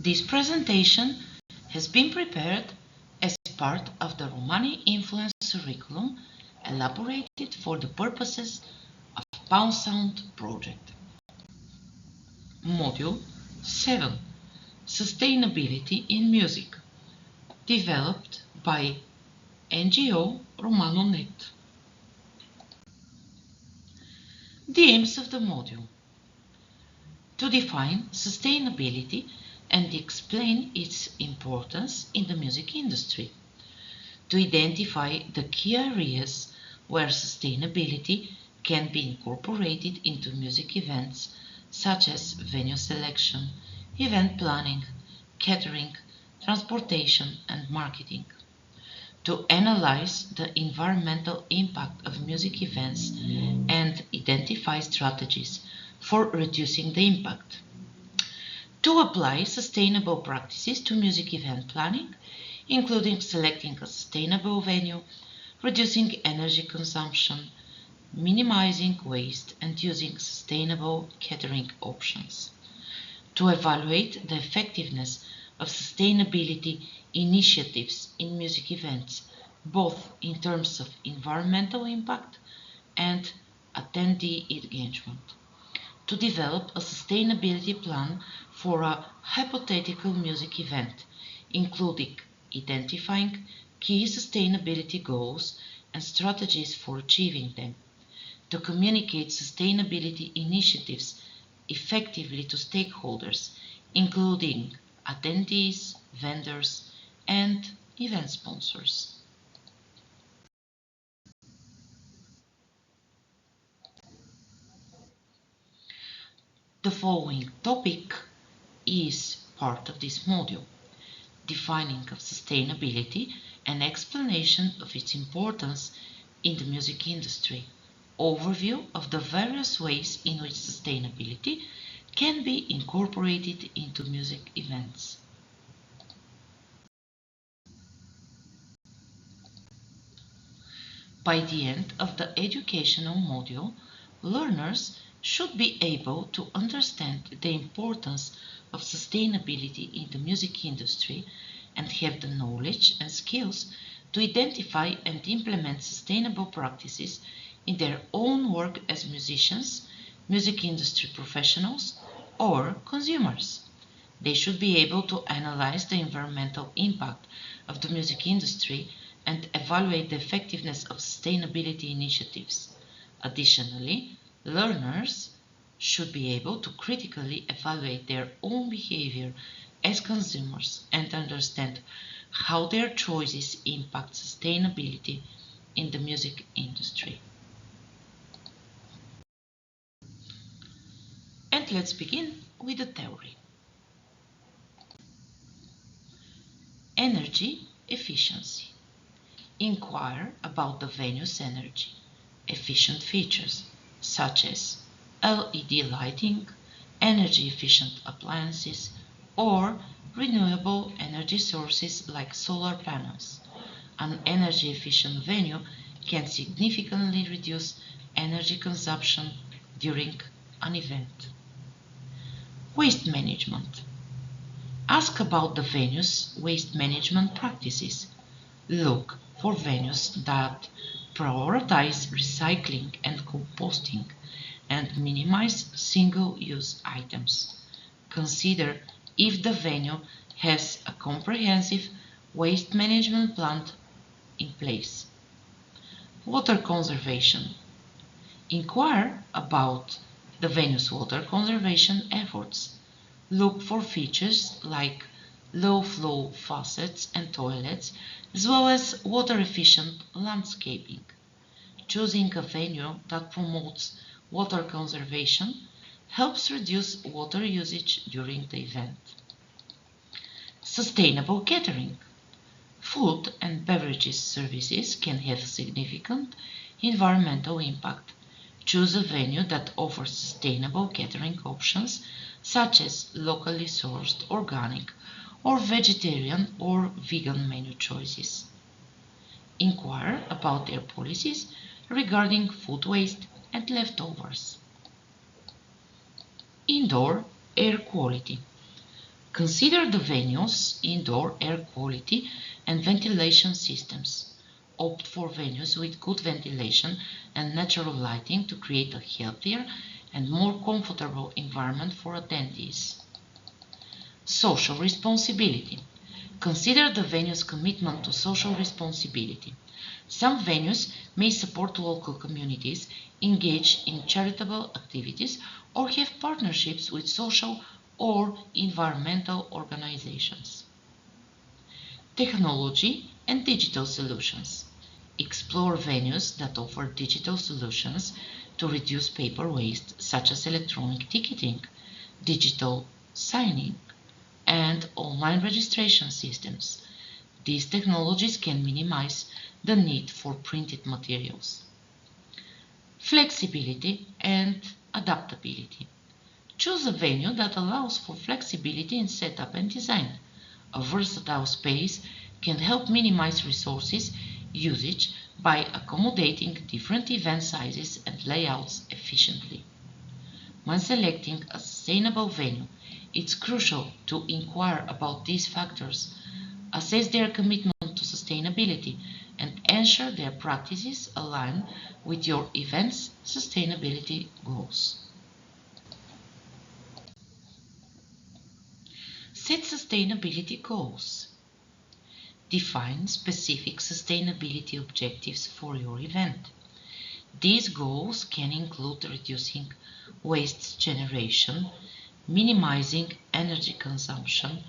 This presentation has been prepared as part of the Romani Influence curriculum elaborated for the purposes of Pound Sound project. Module 7 Sustainability in Music, developed by NGO RomanoNet. The aims of the module: to define sustainability and explain its importance in the music industry, to identify the key areas where sustainability can be incorporated into music events, such as venue selection, event planning, catering, transportation, and marketing, to analyze the environmental impact of music events and identify strategies for reducing the impact, to apply sustainable practices to music event planning, including selecting a sustainable venue, reducing energy consumption, minimizing waste, and using sustainable catering options, to evaluate the effectiveness of sustainability initiatives in music events, both in terms of environmental impact and attendee engagement, to develop a sustainability plan for a hypothetical music event, including identifying key sustainability goals and strategies for achieving them, to communicate sustainability initiatives effectively to stakeholders, including attendees, vendors, and event sponsors. The following topic is part of this module: defining of sustainability and explanation of its importance in the music industry, overview of the various ways in which sustainability can be incorporated into music events. By the end of the educational module, learners should be able to understand the importance of sustainability in the music industry and have the knowledge and skills to identify and implement sustainable practices in their own work as musicians, music industry professionals, or consumers. They should be able to analyze the environmental impact of the music industry and evaluate the effectiveness of sustainability initiatives. Additionally, learners should be able to critically evaluate their own behavior as consumers and understand how their choices impact sustainability in the music industry. And let's begin with the theory. Energy efficiency. Inquire about the venue's energy efficient features such as LED lighting, energy-efficient appliances, or renewable energy sources like solar panels. An energy-efficient venue can significantly reduce energy consumption during an event. Waste management. Ask about the venue's waste management practices. Look for venues that prioritize recycling and composting and minimize single-use items. Consider if the venue has a comprehensive waste management plan in place. Water conservation. Inquire about the venue's water conservation efforts. Look for features like low-flow faucets and toilets, as well as water-efficient landscaping. Choosing a venue that promotes water conservation helps reduce water usage during the event. Sustainable catering. Food and beverages services can have significant environmental impact. Choose a venue that offers sustainable catering options such as locally sourced, organic, or vegetarian or vegan menu choices. Inquire about their policies regarding food waste and leftovers. Indoor air quality. Consider the venue's indoor air quality and ventilation systems. Opt for venues with good ventilation and natural lighting to create a healthier and more comfortable environment for attendees. Social responsibility. Consider the venue's commitment to social responsibility. Some venues may support local communities, engage in charitable activities, or have partnerships with social or environmental organizations. Technology and digital solutions. Explore venues that offer digital solutions to reduce paper waste, such as electronic ticketing, digital signing, and online registration systems. These technologies can minimize the need for printed materials. Flexibility and adaptability. Choose a venue that allows for flexibility in setup and design. A versatile space can help minimize resources usage by accommodating different event sizes and layouts efficiently. When selecting a sustainable venue, it's crucial to inquire about these factors, assess their commitment to sustainability, and ensure their practices align with your event's sustainability goals. Set sustainability goals. Define specific sustainability objectives for your event. These goals can include reducing waste generation, minimizing energy consumption,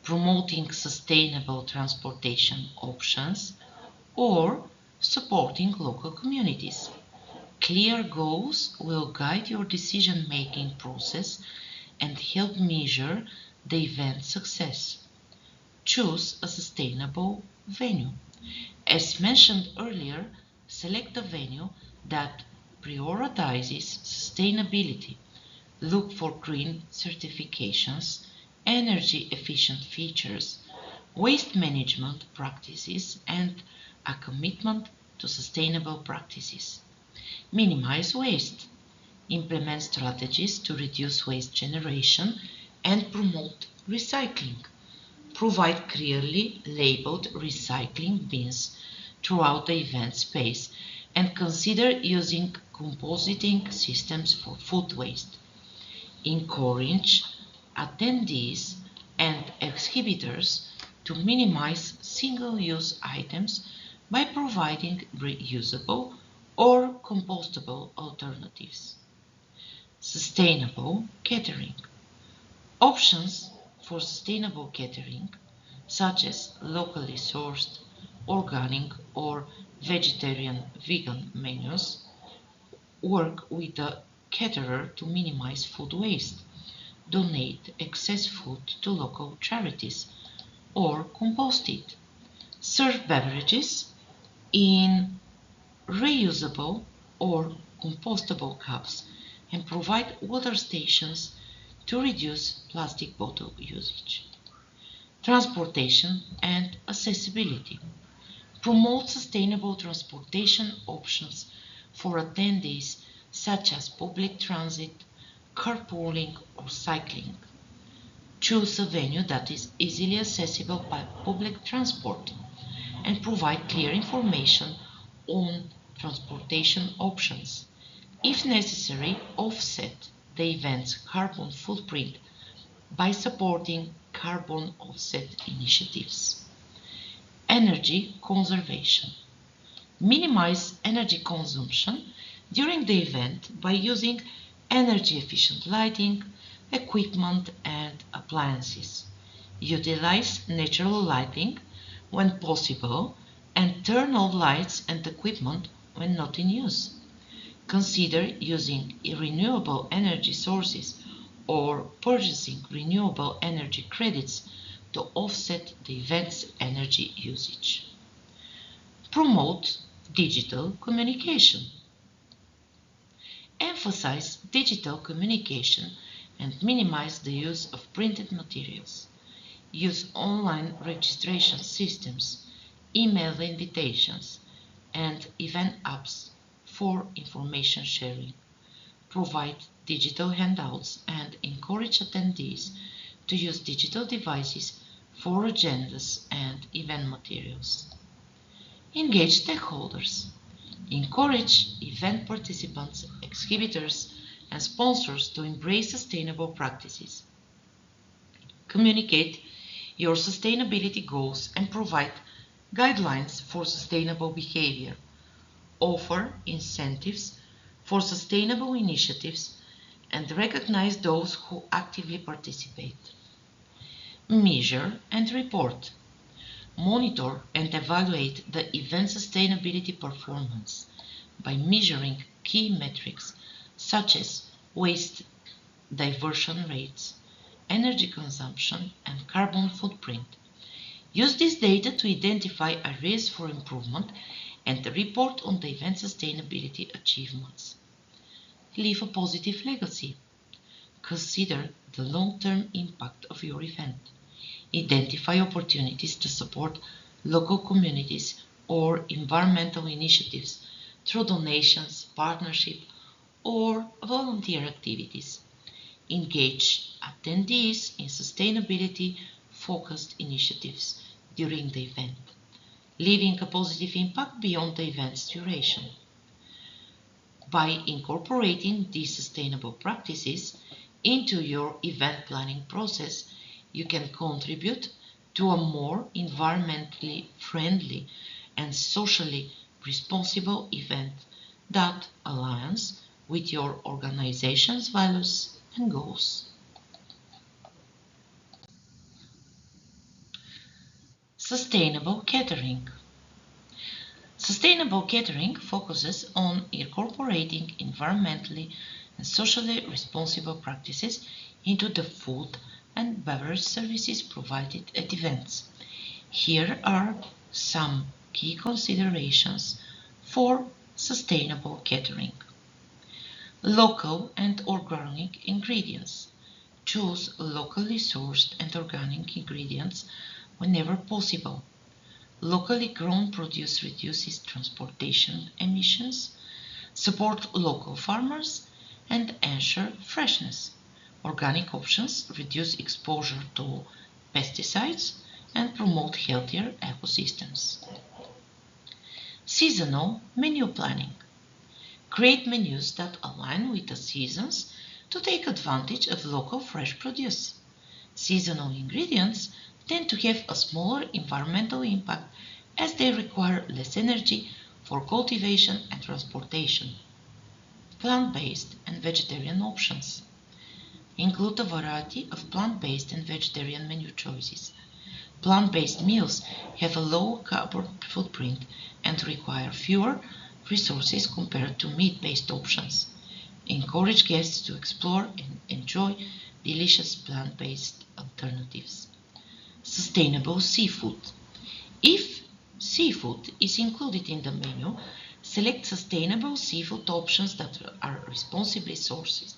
promoting sustainable transportation options, or supporting local communities. Clear goals will guide your decision-making process and help measure the event's success. Choose a sustainable venue. As mentioned earlier, select a venue that prioritizes sustainability. Look for green certifications, energy efficient features, waste management practices, and a commitment to sustainable practices. Minimize waste. Implement strategies to reduce waste generation and promote recycling. Provide clearly labeled recycling bins throughout the event space and consider using compositing systems for food waste. Encourage attendees and exhibitors to minimize single-use items by providing reusable or compostable alternatives. Sustainable catering. Options for sustainable catering, such as locally sourced, organic, or vegetarian vegan menus, work with the caterer to minimize food waste, donate excess food to local charities, or compost it. Serve beverages in reusable or compostable cups and provide water stations to reduce plastic bottle usage. Transportation and accessibility. Promote sustainable transportation options for attendees such as public transit, carpooling, or cycling. Choose a venue that is easily accessible by public transport and provide clear information on transportation options. If necessary, offset the event's carbon footprint by supporting carbon offset initiatives. Energy conservation. Minimize energy consumption during the event by using energy efficient lighting, equipment, and appliances. Utilize natural lighting when possible and turn off lights and equipment when not in use. Consider using renewable energy sources or purchasing renewable energy credits to offset the event's energy usage. Promote digital communication. Emphasize digital communication and minimize the use of printed materials. Use online registration systems, email invitations, and event apps for information sharing. Provide digital handouts and encourage attendees to use digital devices for agendas and event materials. Engage stakeholders. Encourage event participants, exhibitors, and sponsors to embrace sustainable practices. Communicate your sustainability goals and provide guidelines for sustainable behavior. Offer incentives for sustainable initiatives and recognize those who actively participate. Measure and report. Monitor and evaluate the event sustainability performance by measuring key metrics such as waste diversion rates, energy consumption, and carbon footprint. Use this data to identify areas for improvement and report on the event sustainability achievements. Leave a positive legacy. Consider the long-term impact of your event. Identify opportunities to support local communities or environmental initiatives through donations, partnership, or volunteer activities. Engage attendees in sustainability-focused initiatives during the event, leaving a positive impact beyond the event's duration. By incorporating these sustainable practices into your event planning process, you can contribute to a more environmentally friendly and socially responsible event that aligns with your organization's values and goals. Sustainable catering. Sustainable catering focuses on incorporating environmentally and socially responsible practices into the food and beverage services provided at events. Here are some key considerations for sustainable catering. Local and organic ingredients. Choose locally sourced and organic ingredients whenever possible. Locally grown produce reduces transportation emissions, support local farmers, and ensure freshness. Organic options reduce exposure to pesticides and promote healthier ecosystems. Seasonal menu planning. Create menus that align with the seasons to take advantage of local fresh produce. Seasonal ingredients tend to have a smaller environmental impact as they require less energy for cultivation and transportation. Plant-based and vegetarian options. Include a variety of plant-based and vegetarian menu choices. Plant-based meals have a low carbon footprint and require fewer resources compared to meat-based options. Encourage guests to explore and enjoy delicious plant-based alternatives. Sustainable seafood. If seafood is included in the menu, select sustainable seafood options that are responsibly sourced.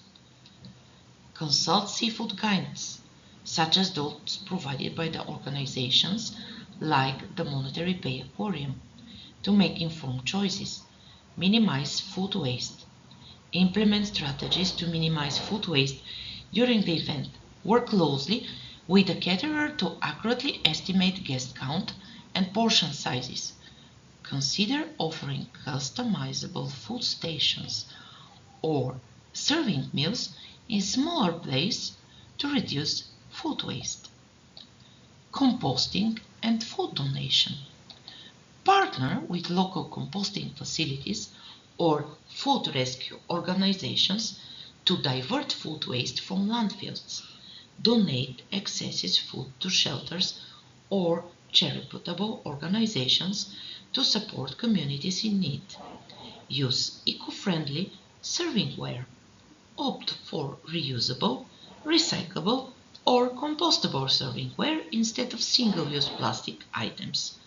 Consult seafood guidance, such as those provided by the organizations like the Monetary Bay Aquarium, to make informed choices. Minimize food waste. Implement strategies to minimize food waste during the event. Work closely with the caterer to accurately estimate guest count and portion sizes. Consider offering customizable food stations or serving meals in smaller places to reduce food waste. Composting and food donation. Partner with local composting facilities or food rescue organizations to divert food waste from landfills. Donate excess food to shelters or charitable organizations to support communities in need. Use eco-friendly servingware. Opt for reusable, recyclable, or compostable servingware instead of single-use plastic items.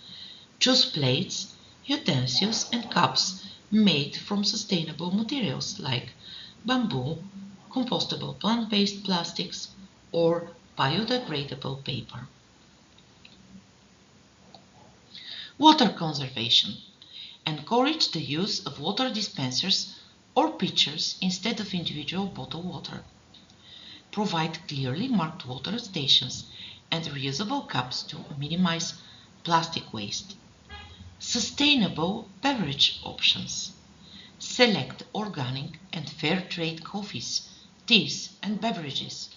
Choose plates, utensils, and cups made from sustainable materials like bamboo, compostable plant-based plastics, or biodegradable paper. Water conservation. Encourage the use of water dispensers or pitchers instead of individual bottled water. Provide clearly marked water stations and reusable cups to minimize plastic waste. Sustainable beverage options. Select organic and fair trade coffees, teas, and beverages.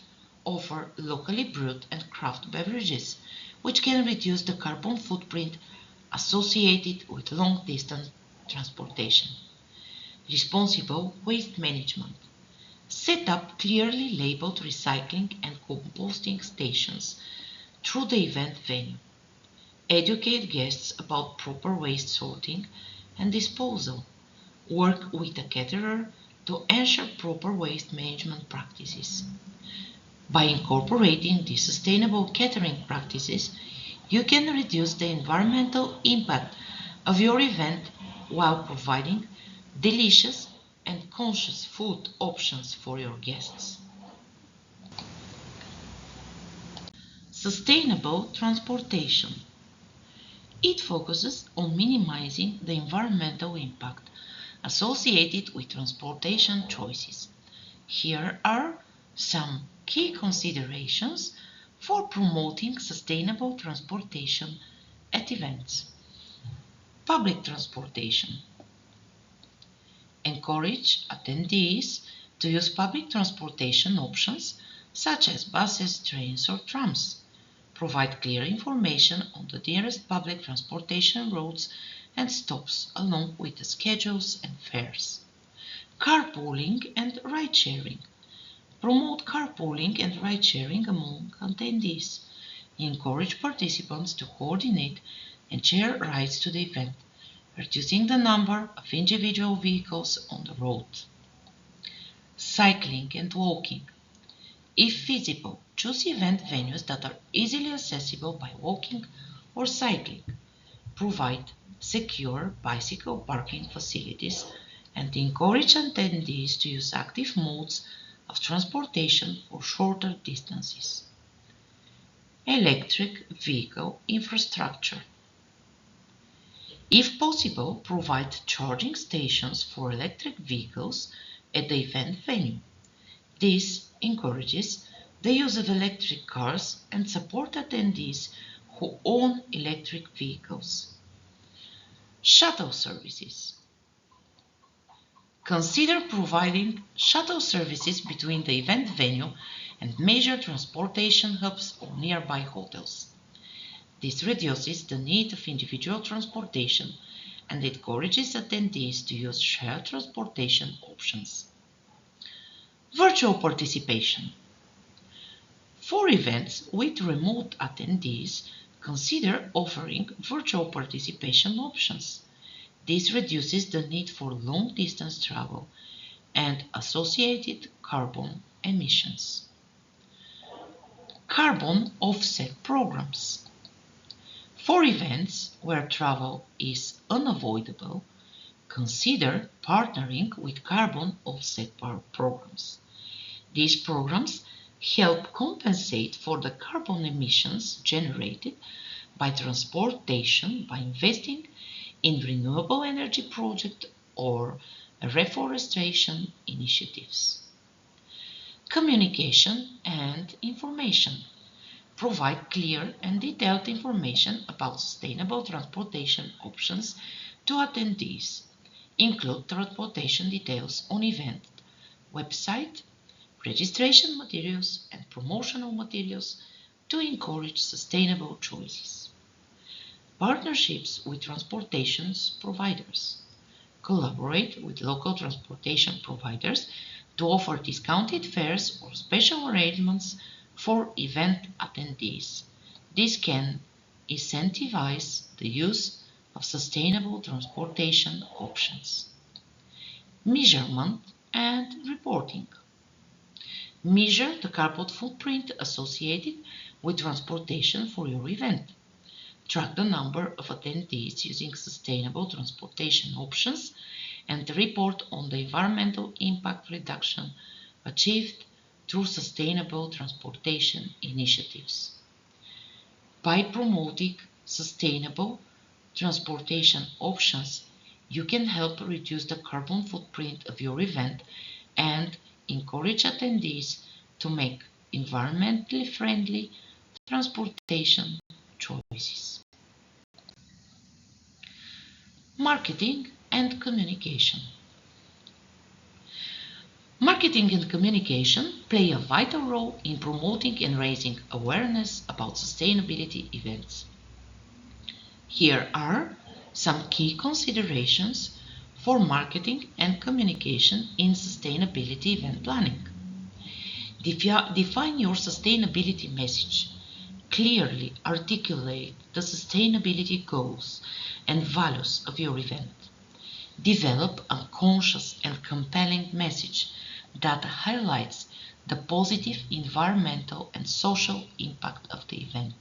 Offer locally brewed and craft beverages, which can reduce the carbon footprint associated with long distance transportation. Responsible waste management. Set up clearly labeled recycling and composting stations through the event venue. Educate guests about proper waste sorting and disposal. Work with the caterer to ensure proper waste management practices. By incorporating these sustainable catering practices, you can reduce the environmental impact of your event while providing delicious and conscious food options for your guests. Sustainable transportation. It focuses on minimizing the environmental impact associated with transportation choices. Here are some key considerations for promoting sustainable transportation at events. Public transportation. Encourage attendees to use public transportation options such as buses, trains, or trams. Provide clear information on the nearest public transportation routes and stops along with the schedules and fares. Carpooling and ride-sharing. Promote carpooling and ride-sharing among attendees. Encourage participants to coordinate and share rides to the event, reducing the number of individual vehicles on the road. Cycling and walking. If feasible, choose event venues that are easily accessible by walking or cycling. Provide secure bicycle parking facilities and encourage attendees to use active modes of transportation for shorter distances. Electric vehicle infrastructure. If possible, provide charging stations for electric vehicles at the event venue. This encourages the use of electric cars and support attendees who own electric vehicles. Shuttle services. Consider providing shuttle services between the event venue and major transportation hubs or nearby hotels. This reduces the need of individual transportation and encourages attendees to use shared transportation options. Virtual participation. For events with remote attendees, consider offering virtual participation options. This reduces the need for long-distance travel and associated carbon emissions. Carbon offset programs. For events where travel is unavoidable, consider partnering with carbon offset programs. These programs help compensate for the carbon emissions generated by transportation by investing in renewable energy projects or reforestation initiatives. Communication and information. Provide clear and detailed information about sustainable transportation options to attendees. Include transportation details on event website, registration materials, and promotional materials to encourage sustainable choices. Partnerships with transportation providers. Collaborate with local transportation providers to offer discounted fares or special arrangements for event attendees. This can incentivize the use of sustainable transportation options. Measurement and reporting. Measure the carbon footprint associated with transportation for your event. Track the number of attendees using sustainable transportation options and report on the environmental impact reduction achieved through sustainable transportation initiatives. By promoting sustainable transportation options, you can help reduce the carbon footprint of your event and encourage attendees to make environmentally friendly transportation choices. Marketing and communication. Marketing and communication play a vital role in promoting and raising awareness about sustainability events. Here are some key considerations for marketing and communication in sustainability event planning. Define your sustainability message. Clearly articulate the sustainability goals and values of your event. Develop a conscious and compelling message that highlights the positive environmental and social impact of the event.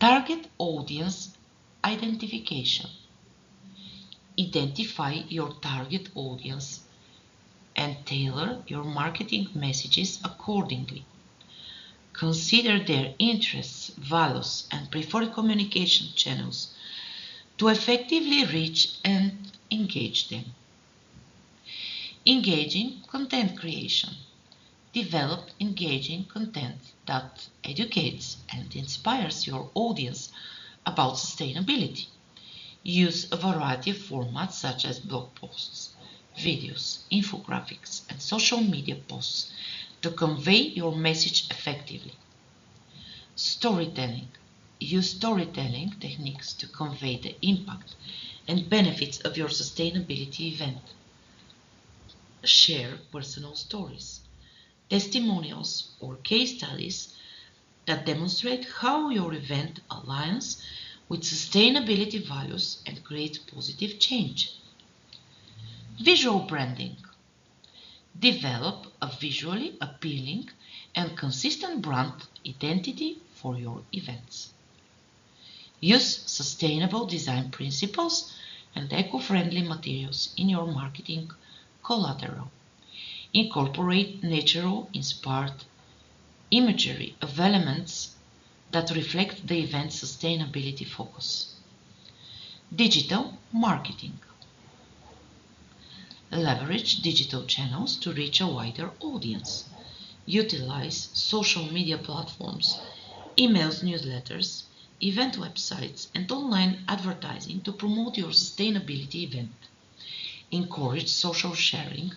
Target audience identification. Identify your target audience and tailor your marketing messages accordingly. Consider their interests, values, and preferred communication channels to effectively reach and engage them. Engaging content creation. Develop engaging content that educates and inspires your audience about sustainability. Use a variety of formats such as blog posts, videos, infographics, and social media posts to convey your message effectively. Storytelling. Use storytelling techniques to convey the impact and benefits of your sustainability event. Share personal stories, testimonials, or case studies that demonstrate how your event aligns with sustainability values and creates positive change. Visual branding. Develop a visually appealing and consistent brand identity for your events. Use sustainable design principles and eco-friendly materials in your marketing collateral. Incorporate natural-inspired imagery of elements that reflect the event's sustainability focus. Digital marketing. Leverage digital channels to reach a wider audience. Utilize social media platforms, emails, newsletters, event websites, and online advertising to promote your sustainability event. Encourage social sharing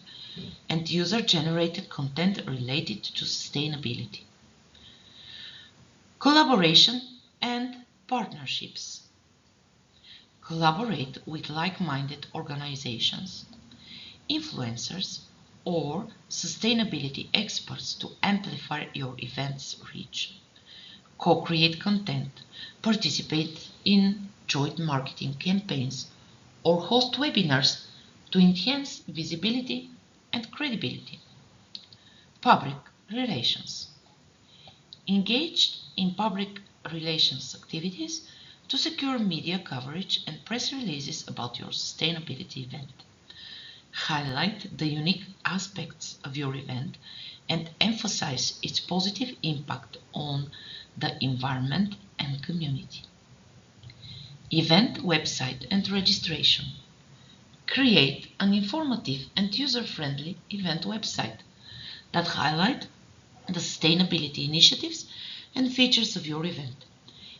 and user-generated content related to sustainability. Collaboration and partnerships. Collaborate with like-minded organizations, influencers, or sustainability experts to amplify your event's reach. Co-create content, participate in joint marketing campaigns, or host webinars to enhance visibility and credibility. Public relations. Engage in public relations activities to secure media coverage and press releases about your sustainability event. Highlight the unique aspects of your event and emphasize its positive impact on the environment and community. Event website and registration. Create an informative and user-friendly event website that highlight the sustainability initiatives and features of your event.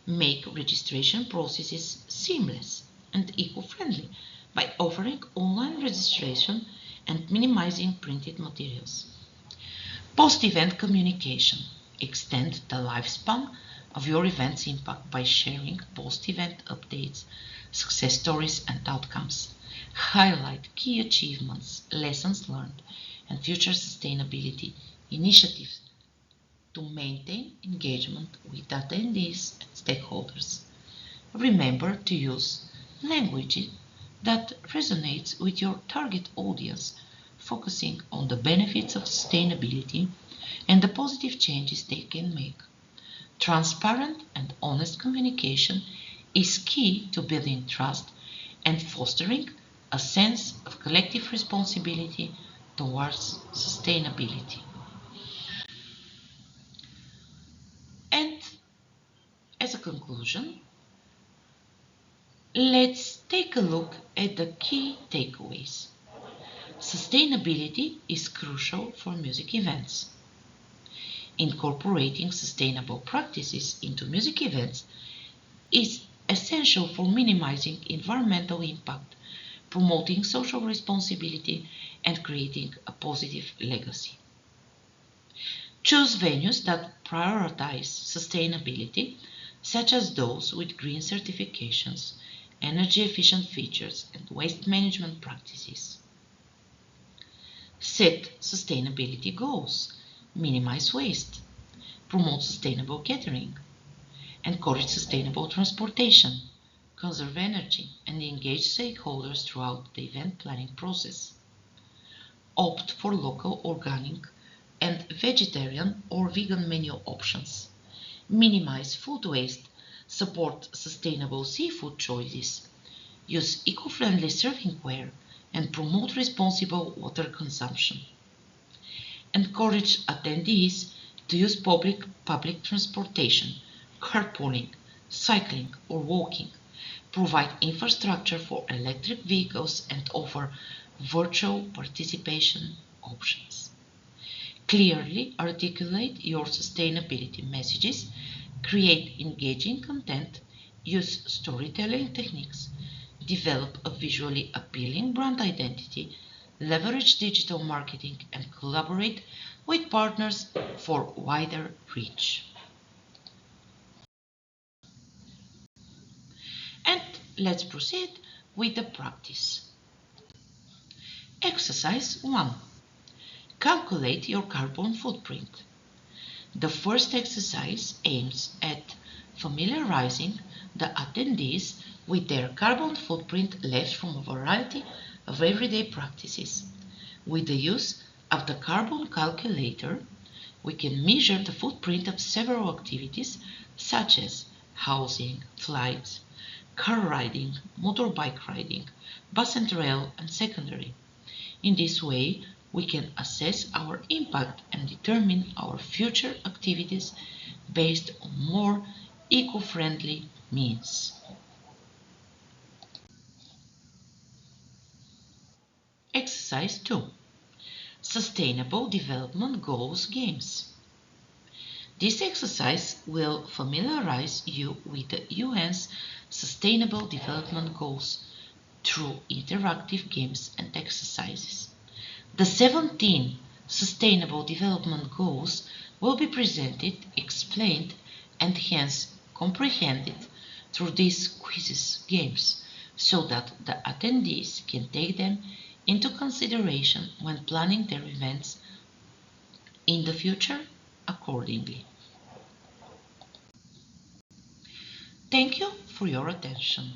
Make registration processes seamless and eco-friendly by offering online registration and minimizing printed materials. Post-event communication. Extend the lifespan of your event's impact by sharing post-event updates, success stories, and outcomes. Highlight key achievements, lessons learned, and future sustainability initiatives to maintain engagement with attendees and stakeholders. Remember to use language that resonates with your target audience, focusing on the benefits of sustainability and the positive changes they can make. Transparent and honest communication is key to building trust and fostering a sense of collective responsibility towards sustainability. And as a conclusion, let's take a look at the key takeaways. Sustainability is crucial for music events. Incorporating sustainable practices into music events is essential for minimizing environmental impact, promoting social responsibility, and creating a positive legacy. Choose venues that prioritize sustainability, such as those with green certifications, energy efficient features, and waste management practices. Set sustainability goals, minimize waste, promote sustainable catering, encourage sustainable transportation, conserve energy, and engage stakeholders throughout the event planning process. Opt for local organic and vegetarian or vegan menu options. Minimize food waste, support sustainable seafood choices, use eco-friendly servingware, and promote responsible water consumption. Encourage attendees to use public transportation, carpooling, cycling, or walking. Provide infrastructure for electric vehicles and offer virtual participation options. Clearly articulate your sustainability messages, create engaging content, use storytelling techniques, develop a visually appealing brand identity, leverage digital marketing, and collaborate with partners for wider reach. And let's proceed with the practice. Exercise 1. Calculate your carbon footprint. The first exercise aims at familiarizing the attendees with their carbon footprint left from a variety of everyday practices. With the use of the carbon calculator, we can measure the footprint of several activities such as housing, flights, car riding, motorbike riding, bus and rail, and secondary. In this way, we can assess our impact and determine our future activities based on more eco-friendly means. Exercise 2. Sustainable Development Goals Games. This exercise will familiarize you with the UN's Sustainable Development Goals through interactive games and exercises. The 17 Sustainable Development Goals will be presented, explained, and hence comprehended through these quizzes games so that the attendees can take them into consideration when planning their events in the future accordingly. Thank you for your attention.